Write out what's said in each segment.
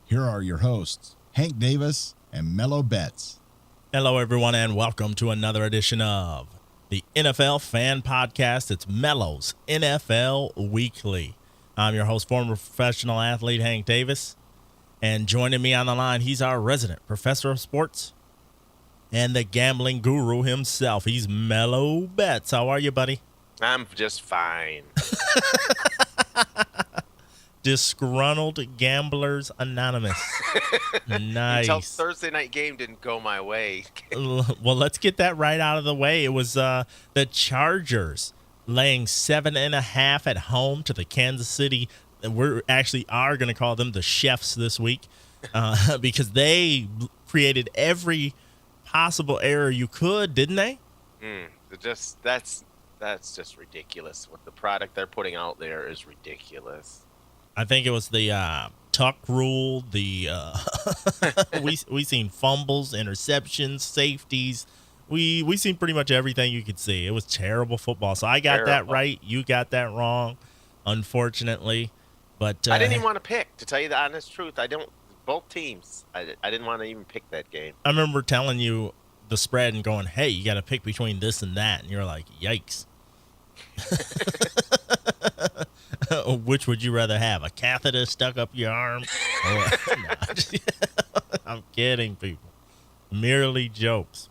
Here are your hosts, Hank Davis and Mello Betts. Hello, everyone, and welcome to another edition of the NFL Fan Podcast. It's Mello's NFL Weekly. I'm your host, former professional athlete Hank Davis, and joining me on the line, he's our resident professor of sports and the gambling guru himself. He's Mello Betts. How are you, buddy? I'm just fine. Disgruntled Gamblers Anonymous. Nice. Until Thursday night game didn't go my way. Well, let's get that right out of the way. It was the Chargers laying 7.5 at home to the Kansas City. We actually are going to call them the Chefs this week because they created every possible error you could, didn't they? That's just ridiculous. What the product they're putting out there is ridiculous. I think it was the tuck rule. The we seen fumbles, interceptions, safeties. We seen pretty much everything you could see. It was terrible football. So I got that right. You got that wrong, unfortunately. But I didn't even want to pick. To tell you the honest truth, I don't. Both teams. I didn't want to even pick that game. I remember telling you the spread and going, "Hey, you got to pick between this and that," and you're like, "Yikes." Which would you rather have, a catheter stuck up your arm? I'm kidding, people. Merely jokes.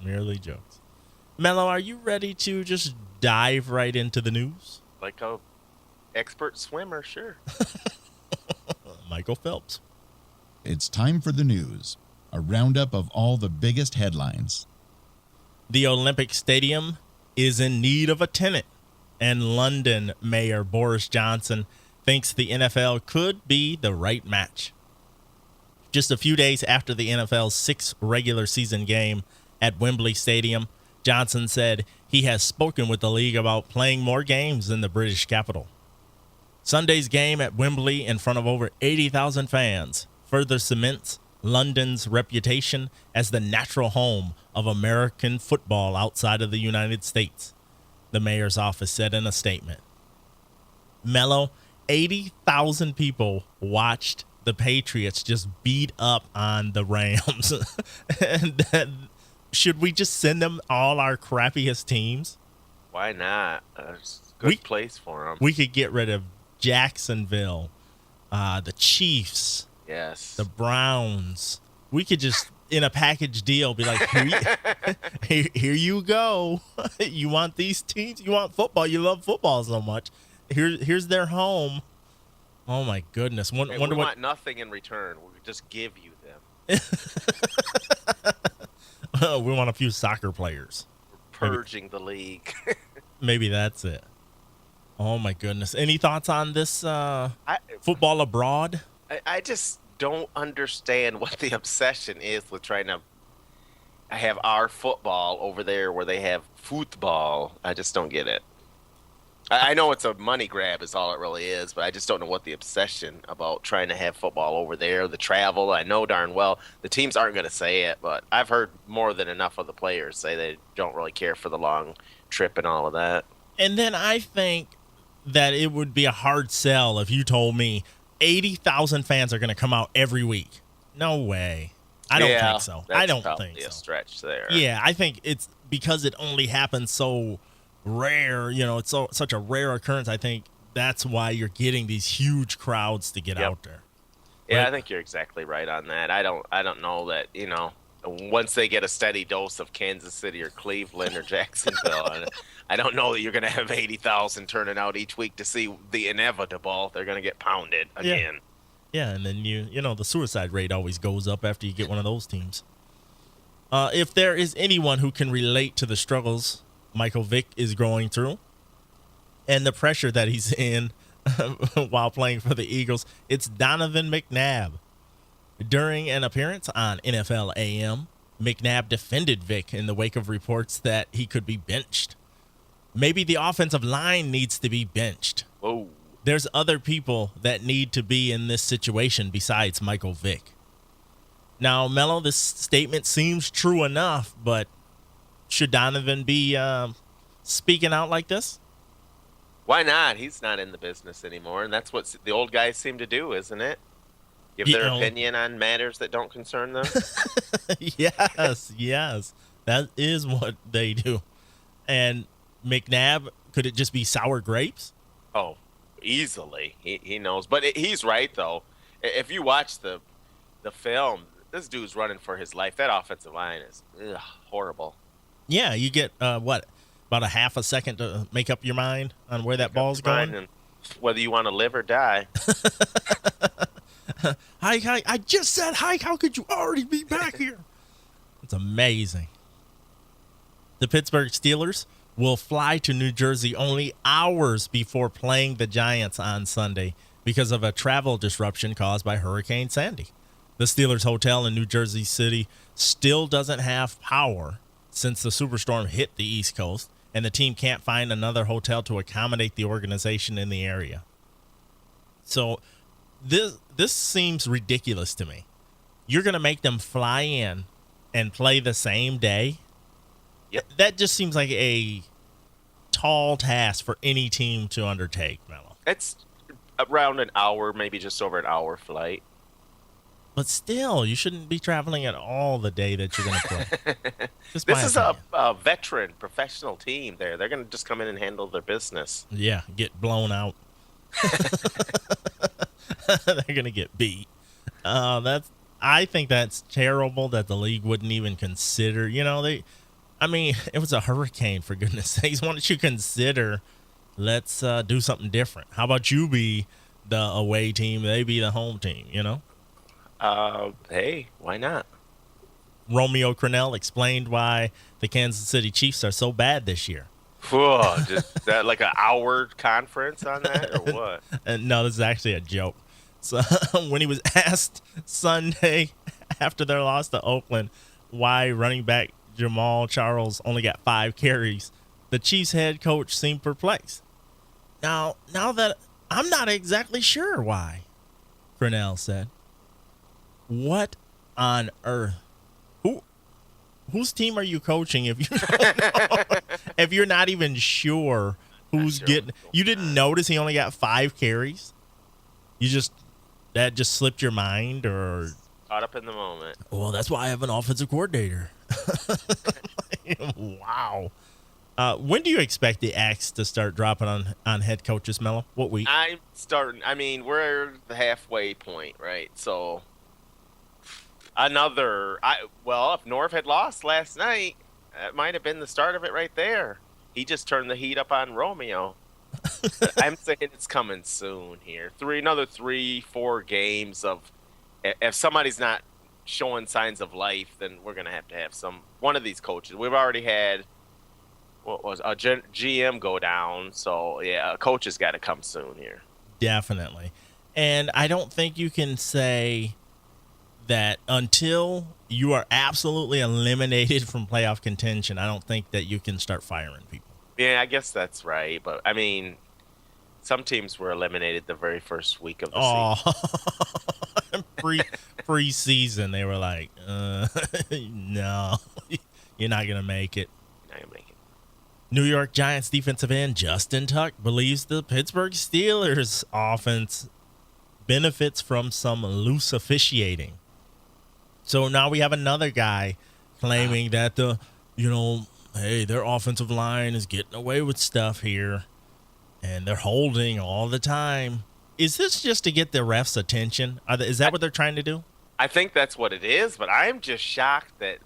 Mello, are you ready to just dive right into the news? Like a expert swimmer, sure. Michael Phelps. It's time for the news, a roundup of all the biggest headlines. The Olympic Stadium is in need of a tenant, and London Mayor Boris Johnson thinks the NFL could be the right match. Just a few days after the NFL's sixth regular season game at Wembley Stadium, Johnson said he has spoken with the league about playing more games in the British capital. Sunday's game at Wembley in front of over 80,000 fans further cements London's reputation as the natural home of American football outside of the United States, the mayor's office said in a statement. Mello, 80,000 people watched the Patriots just beat up on the Rams. And should we just send them all our crappiest teams? Why not? It's a good place for them. We could get rid of Jacksonville, the Chiefs, yes, the Browns. We could just, in a package deal, be like, here you go. You want these teams? You want football? You love football so much. Here's their home. Oh, my goodness. We want nothing in return. We just give you them. We want a few soccer players. We're purging the league. Maybe that's it. Oh, my goodness. Any thoughts on this football abroad? I just don't understand what the obsession is with trying to have our football over there where they have football. I just don't get it. I know it's a money grab is all it really is, but I just don't know what the obsession about trying to have football over there, the travel. I know darn well the teams aren't going to say it, but I've heard more than enough of the players say they don't really care for the long trip and all of that. And then I think that it would be a hard sell if you told me 80,000 fans are going to come out every week. No way. I don't think so. I don't think so. A stretch there. Yeah, I think it's because it only happens so rare. You know, it's such a rare occurrence. I think that's why you're getting these huge crowds to get out there. Yeah, I think you're exactly right on that. I don't know that, once they get a steady dose of Kansas City or Cleveland or Jacksonville, I don't know that you're going to have 80,000 turning out each week to see the inevitable. They're going to get pounded again. Yeah, and then the suicide rate always goes up after you get one of those teams. If there is anyone who can relate to the struggles Michael Vick is going through and the pressure that he's in while playing for the Eagles, it's Donovan McNabb. During an appearance on NFL AM, McNabb defended Vick in the wake of reports that he could be benched. Maybe the offensive line needs to be benched. Oh. There's other people that need to be in this situation besides Michael Vick. Now, Mello, this statement seems true enough, but should Donovan be speaking out like this? Why not? He's not in the business anymore, and that's what the old guys seem to do, isn't it? Give their opinion on matters that don't concern them. Yes. That is what they do. And McNabb, could it just be sour grapes? Oh, easily. He knows. But he's right, though. If you watch the film, this dude's running for his life. That offensive line is horrible. Yeah, you get, about a half a second to make up your mind on where that ball's going? And whether you want to live or die. Hi, I just said hi. How could you already be back here? It's amazing. The Pittsburgh Steelers will fly to New Jersey only hours before playing the Giants on Sunday because of a travel disruption caused by Hurricane Sandy. The Steelers hotel in New Jersey City still doesn't have power since the superstorm hit the East Coast, and the team can't find another hotel to accommodate the organization in the area. So this seems ridiculous to me. You're going to make them fly in and play the same day? Yep. That just seems like a tall task for any team to undertake, Mello. It's around an hour, maybe just over an hour flight. But still, you shouldn't be traveling at all the day that you're going to play. This is a veteran professional team there. They're going to just come in and handle their business. Yeah, get blown out. They're going to get beat. I think that's terrible that the league wouldn't even consider. It was a hurricane, for goodness sakes. Why don't you consider, let's do something different? How about you be the away team, they be the home team, Hey, why not? Romeo Crennel explained why the Kansas City Chiefs are so bad this year. Whoa, just that like an hour conference on that or what? No, this is actually a joke. So when he was asked Sunday after their loss to Oakland why running back Jamal Charles only got 5 carries, the Chiefs head coach seemed perplexed. Now that I'm not exactly sure why, Crennel said. What on earth? Whose team are you coaching if you don't know, if you're not even sure who's getting? You didn't notice he only got 5 carries? That just slipped your mind, or caught up in the moment? Well, that's why I have an offensive coordinator. Wow. When do you expect the axe to start dropping on head coaches, Mello? What week? We're the halfway point, right? So if Norv had lost last night, that might have been the start of it right there. He just turned the heat up on Romeo. I'm saying it's coming soon here. Another 3-4 games of, if somebody's not showing signs of life, then we're going to have one of these coaches. We've already had a GM go down, so yeah, a coach has got to come soon here. Definitely. And I don't think you can say that until you are absolutely eliminated from playoff contention, I don't think that you can start firing people. Yeah, I guess that's right. But, some teams were eliminated the very first week of the season. Pre-season, they were like, no, you're not going to make it. New York Giants defensive end Justin Tuck believes the Pittsburgh Steelers offense benefits from some loose officiating. So now we have another guy claiming that their offensive line is getting away with stuff here, and they're holding all the time. Is this just to get the refs' attention? Is that what they're trying to do? I think that's what it is, but I'm just shocked that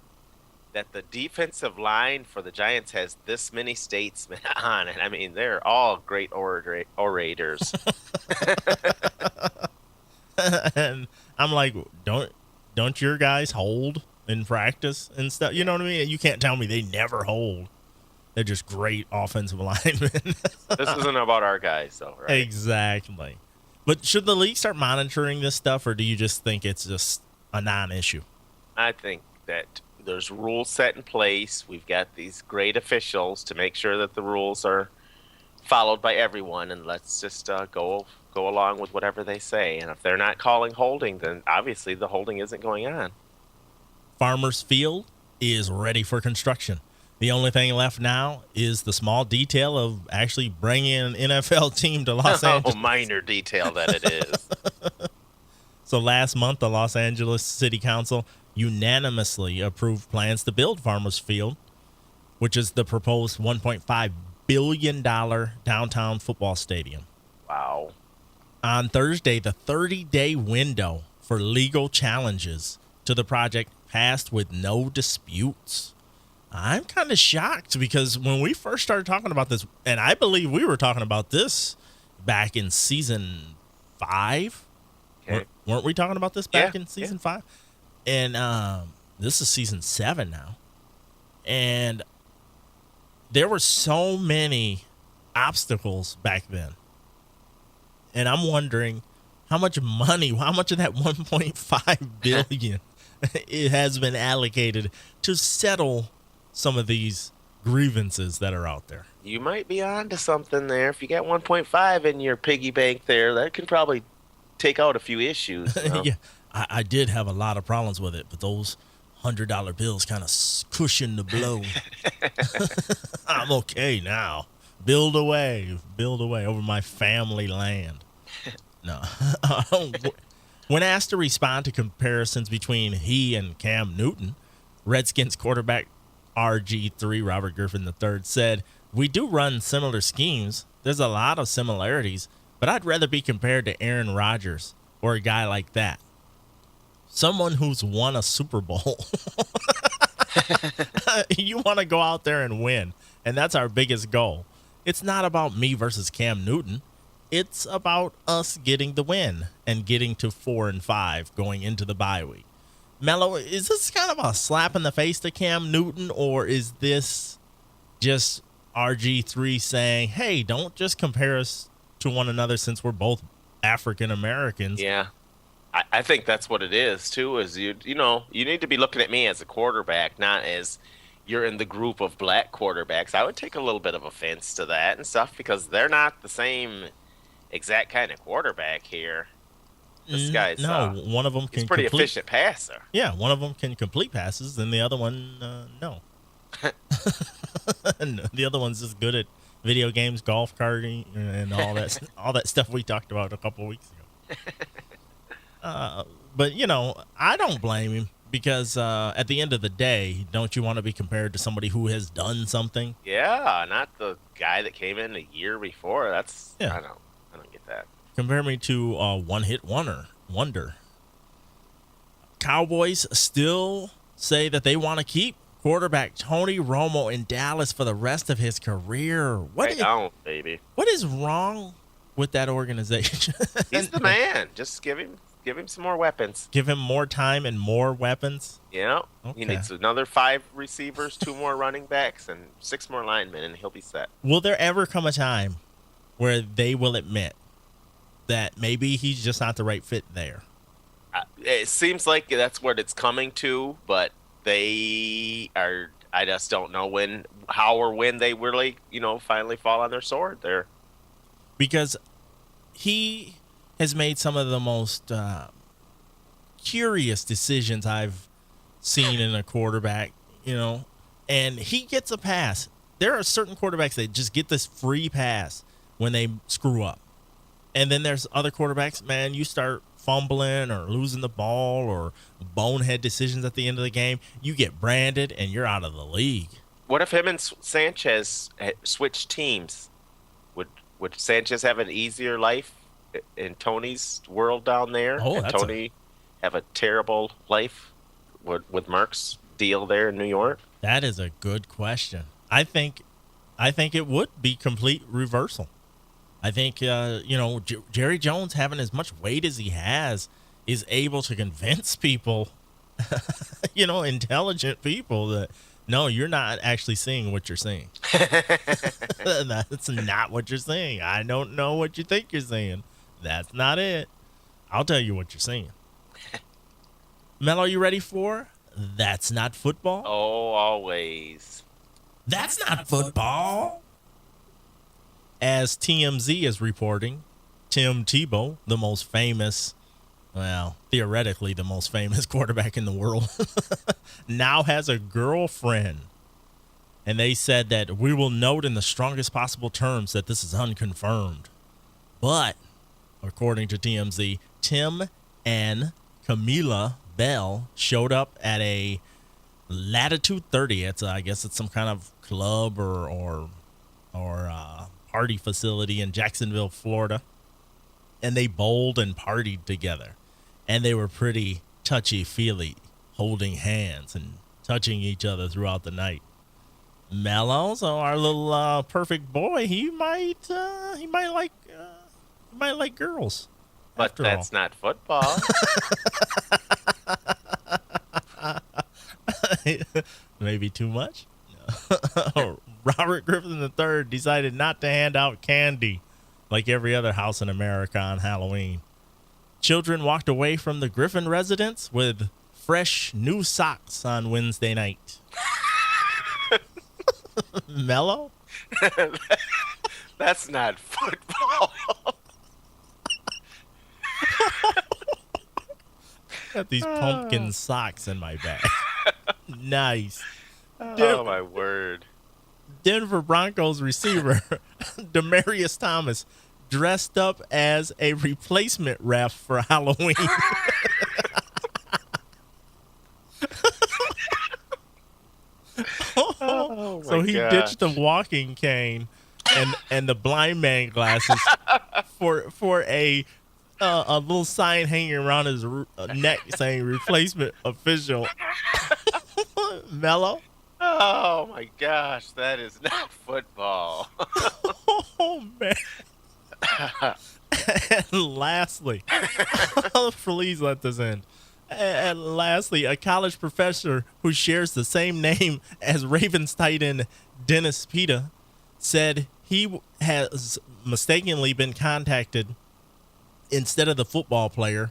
the defensive line for the Giants has this many statesmen on it. They're all great orators. And I'm like, don't your guys hold in practice and stuff? You know what I mean? You can't tell me they never hold. They're just great offensive linemen. This isn't about our guys, though, right? Exactly. But should the league start monitoring this stuff, or do you just think it's just a non-issue? I think that there's rules set in place. We've got these great officials to make sure that the rules are followed by everyone, and let's just go along with whatever they say. And if they're not calling holding, then obviously the holding isn't going on. Farmers Field is ready for construction. The only thing left now is the small detail of actually bringing an NFL team to Los Angeles. Minor detail that it is. So last month, the Los Angeles City Council unanimously approved plans to build Farmers Field, which is the proposed $1.5 billion downtown football stadium. Wow. On Thursday, the 30-day window for legal challenges to the project passed with no disputes. I'm kind of shocked because when we first started talking about this, and I believe we were talking about this back in season 5. Okay. Weren't we talking about this back in season 5? And this is season 7 now. And there were so many obstacles back then. And I'm wondering how much money, how much of that $1.5 billion it has been allocated to settle some of these grievances that are out there. You might be onto something there. If you got 1.5 in your piggy bank there, that could probably take out a few issues. You know? Yeah, I did have a lot of problems with it, but those $100 bills kind of cushion the blow. I'm okay now. Build away over my family land. No. When asked to respond to comparisons between he and Cam Newton, Redskins quarterback RG3, Robert Griffin III, said, "We do run similar schemes. There's a lot of similarities, but I'd rather be compared to Aaron Rodgers or a guy like that. Someone who's won a Super Bowl." You want to go out there and win, and that's our biggest goal. It's not about me versus Cam Newton. It's about us getting the win and getting to 4-5 going into the bye week. Mello, is this kind of a slap in the face to Cam Newton, or is this just RG3 saying, hey, don't just compare us to one another since we're both African Americans? Yeah. I think that's what it is, too, is you need to be looking at me as a quarterback, not as you're in the group of black quarterbacks. I would take a little bit of offense to that and stuff because they're not the same exact kind of quarterback here. This guy's one of them can he's pretty efficient passer. Yeah, one of them can complete passes, and the other one, no. The other one's just good at video games, golf karting, and all that stuff we talked about a couple weeks ago. But I don't blame him because at the end of the day, don't you want to be compared to somebody who has done something? Yeah, not the guy that came in a year before. I don't get that. Compare me to a one-hit wonder. Cowboys still say that they want to keep quarterback Tony Romo in Dallas for the rest of his career. What is wrong with that organization? He's the man. Just give him some more weapons. Give him more time and more weapons? Yeah. Okay. He needs another 5 receivers, 2 more running backs, and 6 more linemen, and he'll be set. Will there ever come a time where they will admit that maybe he's just not the right fit there? It seems like that's what it's coming to, but I just don't know how or when they really, finally fall on their sword there. Because he has made some of the most curious decisions I've seen in a quarterback, and he gets a pass. There are certain quarterbacks that just get this free pass when they screw up. And then there's other quarterbacks, man, you start fumbling or losing the ball or bonehead decisions at the end of the game, you get branded and you're out of the league. What if him and Sanchez switched teams? Would Sanchez have an easier life in Tony's world down there? And Tony have a terrible life with Mark's deal there in New York? That is a good question. I think it would be complete reversal. I think, Jerry Jones, having as much weight as he has, is able to convince people, intelligent people that, no, you're not actually seeing what you're seeing. That's not what you're seeing. I don't know what you think you're seeing. That's not it. I'll tell you what you're seeing. Mello, you ready for That's Not Football? Oh, always. That's not football. As TMZ is reporting, Tim Tebow, the most famous, theoretically the most famous quarterback in the world, now has a girlfriend. And they said that we will note in the strongest possible terms that this is unconfirmed. But, according to TMZ, Tim and Camila Bell showed up at a Latitude 30. I guess it's some kind of club or party facility in Jacksonville, Florida. And they bowled and partied together. And they were pretty touchy-feely, holding hands and touching each other throughout the night. Mello, so our little perfect boy, he might like girls. But that's not football. Maybe too much. Robert Griffin III decided not to hand out candy like every other house in America on Halloween. Children walked away from the Griffin residence with fresh new socks on Wednesday night. Mello? That's not football. Got these pumpkin socks in my bag. Nice. Oh, my word. Denver Broncos receiver Demaryius Thomas dressed up as a replacement ref for Halloween. So he ditched the walking cane and the blind man glasses for a little sign hanging around his neck saying replacement official. Mello? Oh my gosh, that is not football. Oh man. And lastly, please let this end. And lastly, a college professor who shares the same name as Ravens tight end Dennis Pita said he has mistakenly been contacted instead of the football player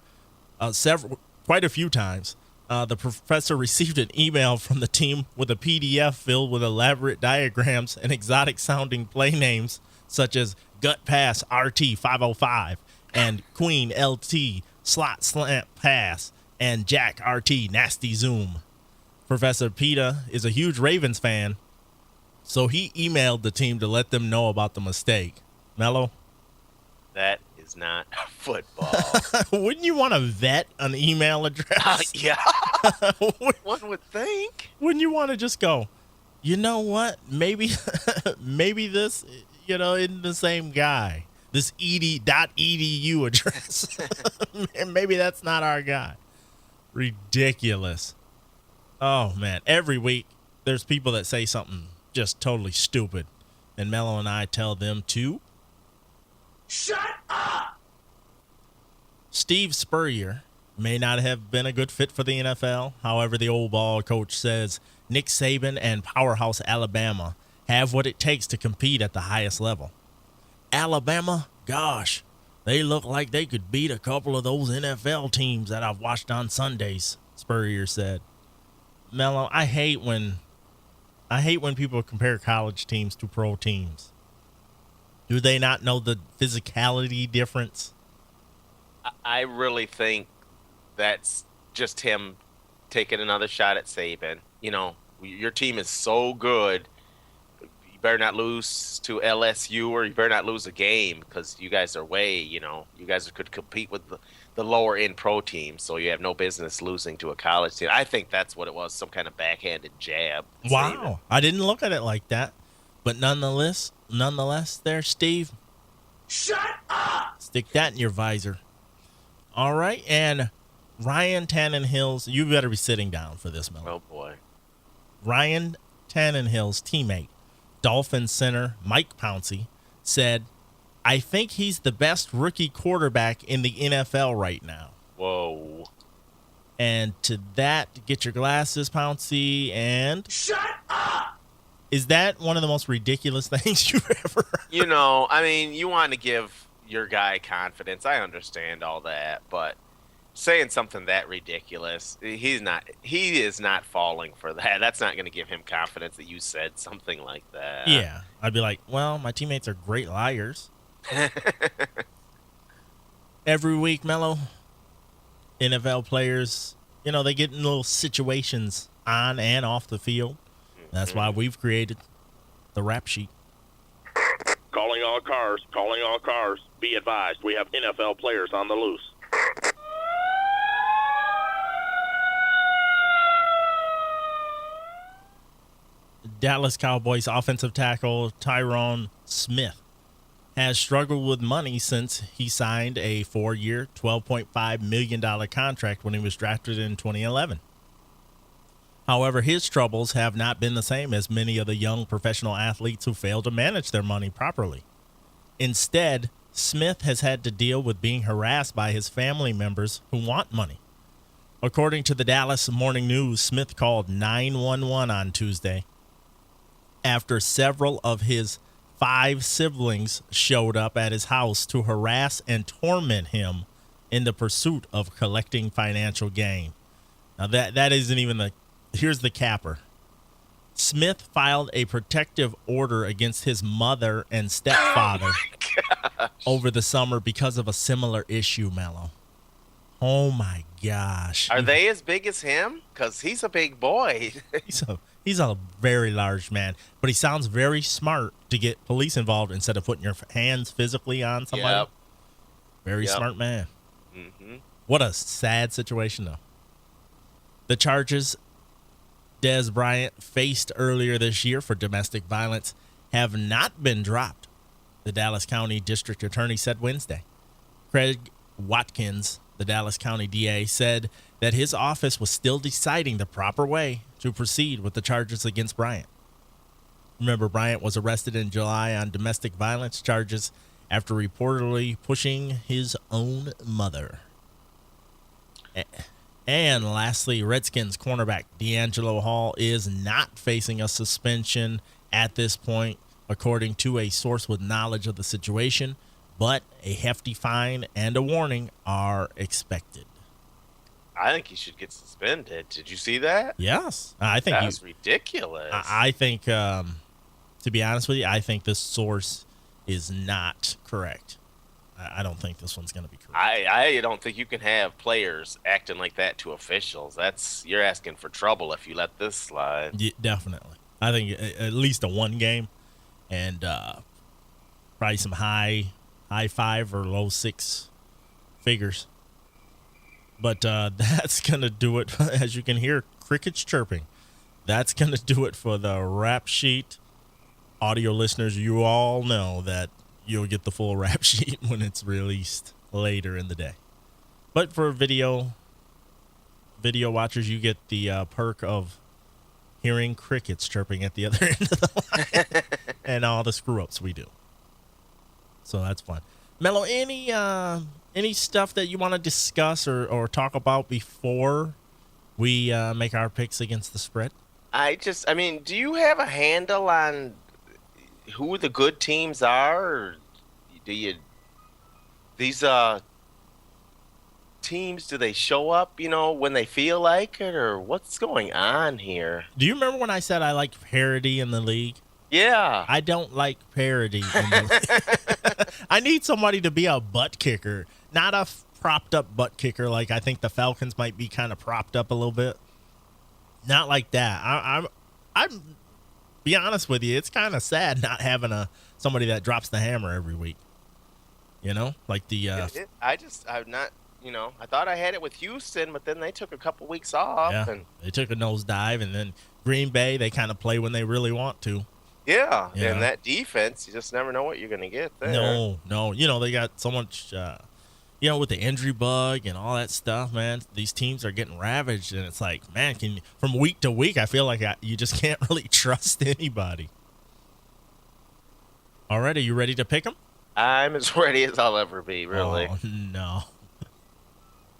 quite a few times. The professor received an email from the team with a PDF filled with elaborate diagrams and exotic-sounding play names such as Gut Pass RT 505 and Queen LT Slot Slant Pass and Jack RT Nasty Zoom. Professor Pita is a huge Ravens fan, so he emailed the team to let them know about the mistake. Mello? That is not football. Wouldn't you want to vet an email address? Yeah. One would think. Wouldn't you want to just go, you know what? Maybe this, isn't the same guy. This ed.edu address. Maybe that's not our guy. Ridiculous. Oh, man. Every week, there's people that say something just totally stupid. And Mello and I tell them to shut up! Steve Spurrier may not have been a good fit for the NFL. However, the old ball coach says Nick Saban and powerhouse Alabama have what it takes to compete at the highest level. Alabama, gosh, they look like they could beat a couple of those NFL teams that I've watched on Sundays, Spurrier said. Mello, I hate when people compare college teams to pro teams. Do they not know the physicality difference? I really think that's just him taking another shot at Saban. Your team is so good. You better not lose to LSU or you better not lose a game because you guys are you guys could compete with the lower end pro team. So you have no business losing to a college team. I think that's what it was, some kind of backhanded jab. Wow. Saban. I didn't look at it like that. But nonetheless there, Steve. Shut up! Stick that in your visor. All right, and Ryan Tannenhill's, you better be sitting down for this, Mello. Oh, boy. Ryan Tannenhill's teammate, Dolphins center Mike Pouncey, said, I think he's the best rookie quarterback in the NFL right now. Whoa. And to that, get your glasses, Pouncey, and shut up! Is that one of the most ridiculous things you've ever heard? You want to give your guy confidence. I understand all that, but saying something that ridiculous, he is not falling for that. That's not going to give him confidence that you said something like that. Yeah. I'd be like, well, my teammates are great liars. Every week, Mello, NFL players, they get in little situations on and off the field. That's why we've created the rap sheet. Calling all cars. Be advised, we have NFL players on the loose. Dallas Cowboys offensive tackle Tyron Smith has struggled with money since he signed a 4-year, $12.5 million contract when he was drafted in 2011. However, his troubles have not been the same as many of the young professional athletes who fail to manage their money properly. Instead, Smith has had to deal with being harassed by his family members who want money. According to the Dallas Morning News, Smith called 911 on Tuesday after several of his 5 siblings showed up at his house to harass and torment him in the pursuit of collecting financial gain. Now that isn't even the... Here's the capper. Smith filed a protective order against his mother and stepfather over the summer because of a similar issue, Mello. Oh, my gosh. Are they as big as him? Because he's a big boy. He's a very large man, but he sounds very smart to get police involved instead of putting your hands physically on somebody. Yep. Very smart man. Mm-hmm. What a sad situation, though. The charges Des Bryant faced earlier this year for domestic violence have not been dropped, the Dallas County District Attorney said Wednesday. Craig Watkins, the Dallas County DA, said that his office was still deciding the proper way to proceed with the charges against Bryant. Remember, Bryant was arrested in July on domestic violence charges after reportedly pushing his own mother. And lastly, Redskins cornerback D'Angelo Hall is not facing a suspension at this point, according to a source with knowledge of the situation, but a hefty fine and a warning are expected. I think he should get suspended. Did you see that? Yes. I think that's ridiculous. I think, to be honest with you, I think this source is not correct. I don't think this one's going to be correct. I don't think you can have players acting like that to officials. You're asking for trouble if you let this slide. Yeah, definitely. I think at least a 1 game and probably some high 5 or low 6 figures. But that's going to do it. As you can hear, crickets chirping. That's going to do it for the rap sheet. Audio listeners, you all know that you'll get the full rap sheet when it's released later in the day. But for video watchers, you get the perk of hearing crickets chirping at the other end of the line and all the screw-ups we do. So that's fun. Mello, any stuff that you want to discuss or talk about before we make our picks against the spread? Do you have a handle on who the good teams are? Or do you these teams, do they show up, when they feel like it, or what's going on here? Do you remember when I said I liked parity in the league? Yeah. I don't like parity in the league. I need somebody to be a butt kicker, not a propped up butt kicker like I think the Falcons might be kind of propped up a little bit. Not like that. I'm be honest with you, it's kind of sad not having somebody that drops the hammer every week. Like the I'm not, I thought I had it with Houston, but then they took a couple weeks off. Yeah, and they took a nosedive, and then Green Bay, they kind of play when they really want to. Yeah, and that defense, you just never know what you're going to get there. No. They got so much, with the injury bug and all that stuff, man. These teams are getting ravaged, and it's like, man, from week to week, I feel like you just can't really trust anybody. All right, are you ready to pick them? I'm as ready as I'll ever be, really. Oh, no.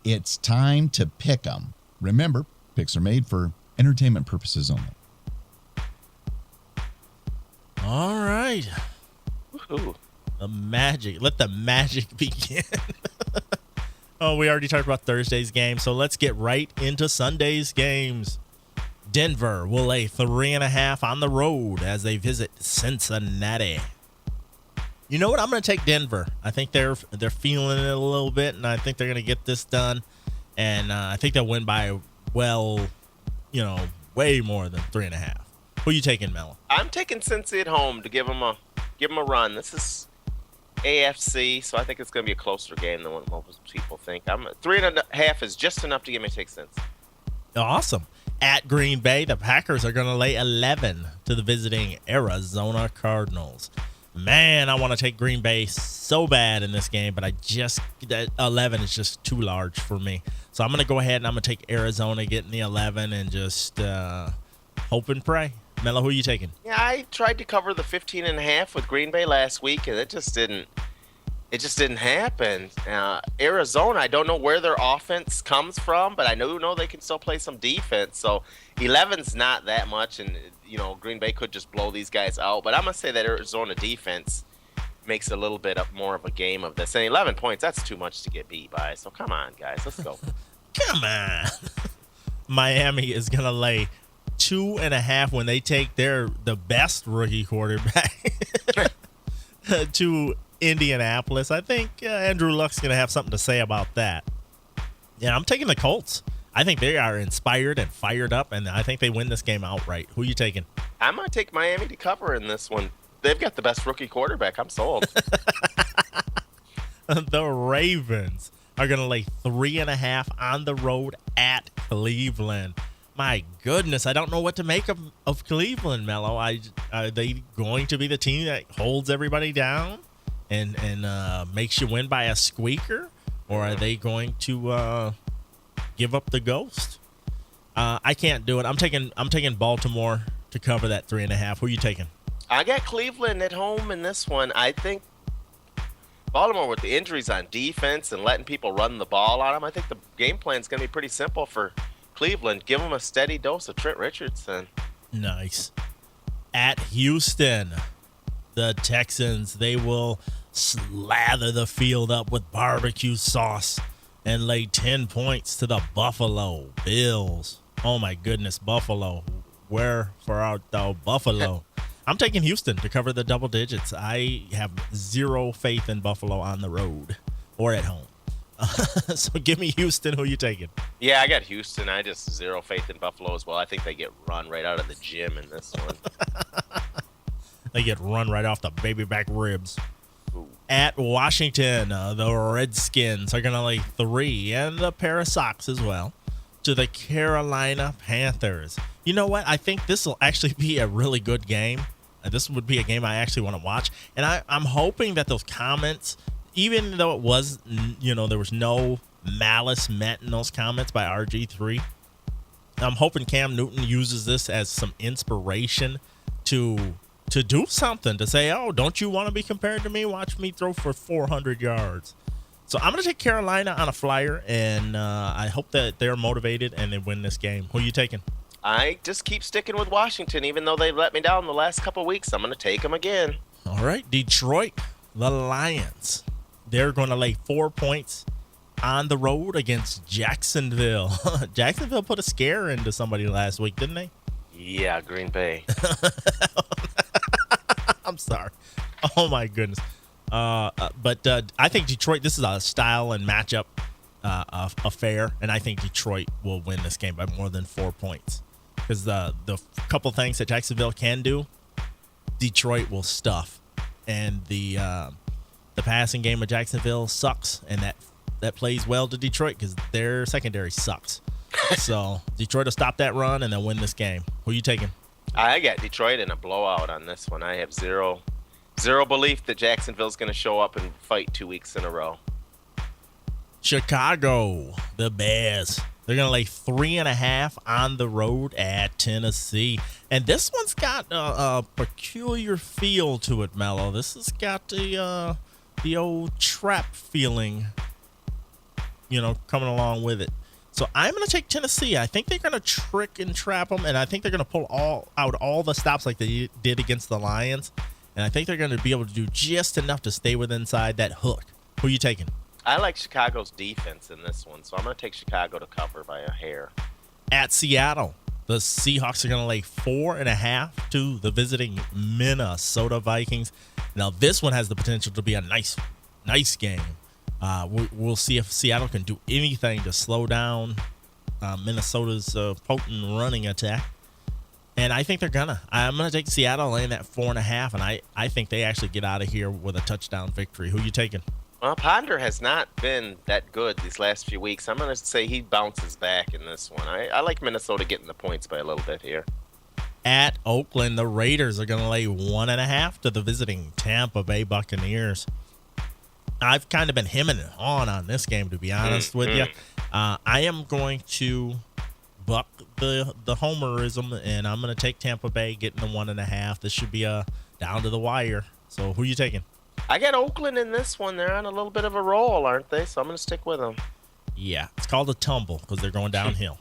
It's time to pick 'em. Remember, picks are made for entertainment purposes only. All right. Woohoo. Let the magic begin. Oh, we already talked about Thursday's game, so let's get right into Sunday's games. Denver will lay 3.5 on the road as they visit Cincinnati. You know what? I'm going to take Denver. I think they're feeling it a little bit, and I think they're going to get this done. And I think they'll win by, way more than 3.5. Who are you taking, Mello? I'm taking Cincy at home to give them a run. This is AFC, so I think it's going to be a closer game than what most people think. 3.5 is just enough to get me to take Cincy. Awesome. At Green Bay, the Packers are going to lay 11 to the visiting Arizona Cardinals. Man, I want to take Green Bay so bad in this game, but that 11 is just too large for me. So I'm going to go ahead and I'm going to take Arizona getting the 11 and just hope and pray. Mello, who are you taking? Yeah, I tried to cover the 15.5 with Green Bay last week, and it just didn't happen. Arizona, I don't know where their offense comes from, but I know they can still play some defense. So 11's not that much, and Green Bay could just blow these guys out. But I'm gonna say that Arizona defense makes a little bit more of a game of this. And 11 points, that's too much to get beat by. So come on, guys, let's go. Come on. Miami is gonna lay 2.5 when they take the best rookie quarterback to Indianapolis. I think Andrew Luck's going to have something to say about that. Yeah, I'm taking the Colts. I think they are inspired and fired up, and I think they win this game outright. Who are you taking? I'm going to take Miami to cover in this one. They've got the best rookie quarterback. I'm sold. The Ravens are going to lay 3.5 on the road at Cleveland. My goodness, I don't know what to make of Cleveland, Mello. Are they going to be the team that holds everybody down and makes you win by a squeaker? Or are they going to give up the ghost? I can't do it. I'm taking Baltimore to cover that 3.5. Who are you taking? I got Cleveland at home in this one. I think Baltimore, with the injuries on defense and letting people run the ball on them, I think the game plan is going to be pretty simple for Cleveland. Give them a steady dose of Trent Richardson. Nice. At Houston, the Texans, they will slather the field up with barbecue sauce and lay 10 points to the Buffalo Bills. Oh, my goodness, Buffalo. Where for art thou, Buffalo? I'm taking Houston to cover the double digits. I have zero faith in Buffalo on the road or at home. So give me Houston. Who are you taking? Yeah, I got Houston. I just zero faith in Buffalo as well. I think they get run right out of the gym in this one. They get run right off the baby back ribs. Ooh. At Washington, the Redskins are going to lay 3 and a pair of socks as well to the Carolina Panthers. You know what? I think this will actually be a really good game. This would be a game I actually want to watch. And I'm hoping that those comments, even though it was, there was no malice meant in those comments by RG3, I'm hoping Cam Newton uses this as some inspiration to do something, to say, oh, don't you want to be compared to me? Watch me throw for 400 yards. So I'm going to take Carolina on a flyer, and I hope that they're motivated and they win this game. Who are you taking? I just keep sticking with Washington, even though they've let me down the last couple of weeks. I'm going to take them again. All right, Detroit, the Lions. They're going to lay 4 points on the road against Jacksonville. Jacksonville put a scare into somebody last week, didn't they? Yeah, Green Bay. I'm sorry. Oh, my goodness. But I think Detroit, this is a style and matchup affair, and I think Detroit will win this game by more than 4 points. Because the couple things that Jacksonville can do, Detroit will stuff. And the passing game of Jacksonville sucks, and that plays well to Detroit because their secondary sucks. So Detroit will stop that run and they'll win this game. Who are you taking? I got Detroit in a blowout on this one. I have zero belief that Jacksonville's going to show up and fight 2 weeks in a row. Chicago, the Bears. They're going to lay 3.5 on the road at Tennessee. And this one's got a peculiar feel to it, Mello. This has got the old trap feeling, coming along with it. So I'm going to take Tennessee. I think they're going to trick and trap them, and I think they're going to pull out all the stops like they did against the Lions. And I think they're going to be able to do just enough to stay within inside that hook. Who are you taking? I like Chicago's defense in this one, so I'm going to take Chicago to cover by a hair. At Seattle, the Seahawks are going to lay 4.5 to the visiting Minnesota Vikings. Now, this one has the potential to be a nice game. We'll see if Seattle can do anything to slow down Minnesota's potent running attack. And I think I'm going to take Seattle laying that 4.5, and I think they actually get out of here with a touchdown victory. Who are you taking? Well, Ponder has not been that good these last few weeks. I'm going to say he bounces back in this one. I like Minnesota getting the points by a little bit here. At Oakland, the Raiders are going to lay 1.5 to the visiting Tampa Bay Buccaneers. I've kind of been hemming and hawing on this game, to be honest with you. I am going to buck the homerism, and I'm going to take Tampa Bay getting the 1.5. This should be a down to the wire. So who are you taking? I got Oakland in this one. They're on a little bit of a roll, aren't they? So I'm going to stick with them. Yeah, it's called a tumble because they're going downhill.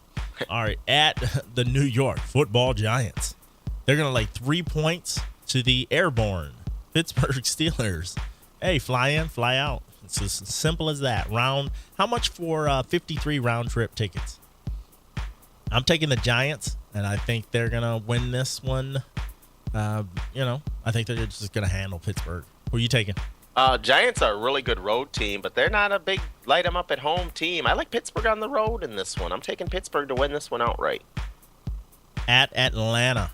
All right, at the New York Football Giants, they're going to lay 3 points to the airborne Pittsburgh Steelers. Hey, fly in, fly out. It's as simple as that. How much for 53 round-trip tickets? I'm taking the Giants, and I think they're going to win this one. I think they're just going to handle Pittsburgh. Who are you taking? Giants are a really good road team, but they're not a big light them up at home team. I like Pittsburgh on the road in this one. I'm taking Pittsburgh to win this one outright. At Atlanta,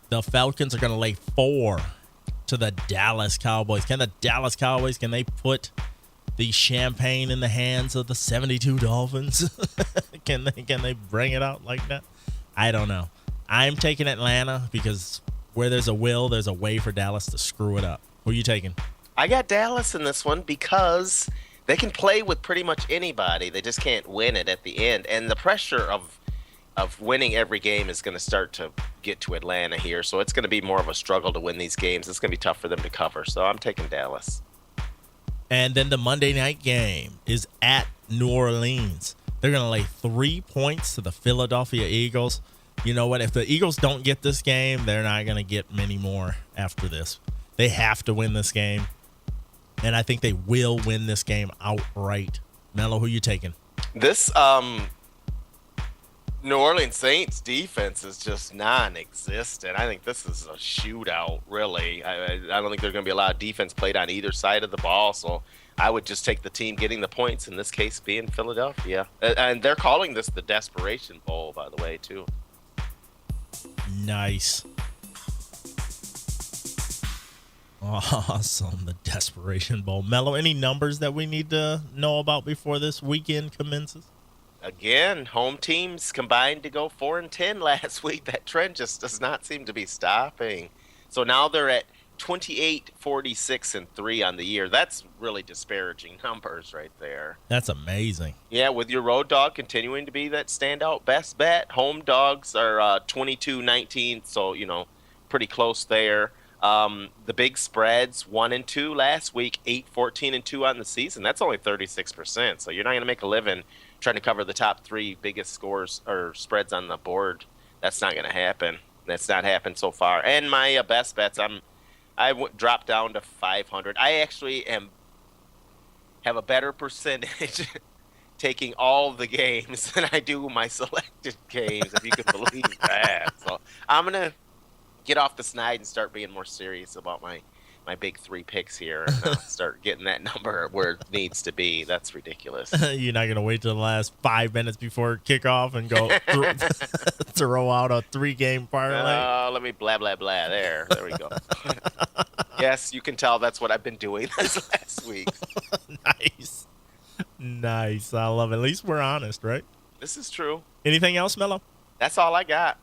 the Falcons are going to lay 4 to the Dallas Cowboys. Can the Dallas Cowboys, can they put the champagne in the hands of the 72 Dolphins? Can they bring it out like that? I don't know. I'm taking Atlanta because where there's a will, there's a way for Dallas to screw it up. Who are you taking? I got Dallas in this one because they can play with pretty much anybody. They just can't win it at the end. And the pressure of winning every game is going to start to get to Atlanta here. So it's going to be more of a struggle to win these games. It's going to be tough for them to cover. So I'm taking Dallas. And then the Monday night game is at New Orleans. They're going to lay 3 points to the Philadelphia Eagles. You know what? If the Eagles don't get this game, they're not going to get many more after this. They have to win this game. And I think they will win this game outright. Mello, who you taking? This New Orleans Saints defense is just non-existent. I think this is a shootout, really. I don't think there's going to be a lot of defense played on either side of the ball, so I would just take the team getting the points, in this case being Philadelphia. And they're calling this the Desperation Bowl, by the way, too. Nice. Awesome, the Desperation Bowl. Mello, any numbers that we need to know about before this weekend commences? Again, home teams combined to go 4-10 last week. That trend just does not seem to be stopping. So now they're at 28, 46, and 3 on the year. That's really disparaging numbers right there. That's amazing. Yeah, with your road dog continuing to be that standout best bet. Home dogs are 22-19, so, pretty close there. The big spreads, 1-2 last week, 8-14-2 on the season. That's only 36%. So you're not going to make a living trying to cover the top 3 biggest scores or spreads on the board. That's not going to happen. That's not happened so far. And my best bets, I dropped down to 500. I actually have a better percentage taking all the games than I do my selected games, if you can believe that. So I'm going to get off the snide and start being more serious about my big 3 picks here and start getting that number where it needs to be. That's ridiculous. You're not going to wait till the last 5 minutes before kickoff and go throw out a 3-game parlay? Let me blah, blah, blah. There we go. Yes, you can tell that's what I've been doing this last week. Nice. I love it. At least we're honest, right? This is true. Anything else, Mello? That's all I got.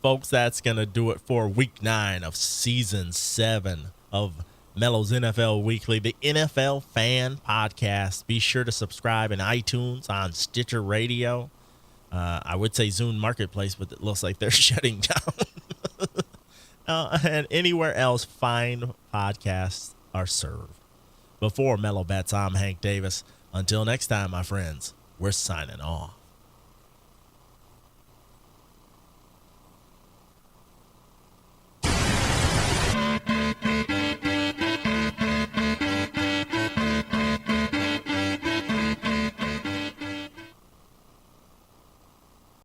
Folks, that's going to do it for week 9 of season 7 of Mello's NFL Weekly, the NFL Fan Podcast. Be sure to subscribe in iTunes, on Stitcher Radio. I would say Zune Marketplace, but it looks like they're shutting down. And anywhere else fine podcasts are served. Before Mello Betts, I'm Hank Davis. Until next time, my friends, we're signing off.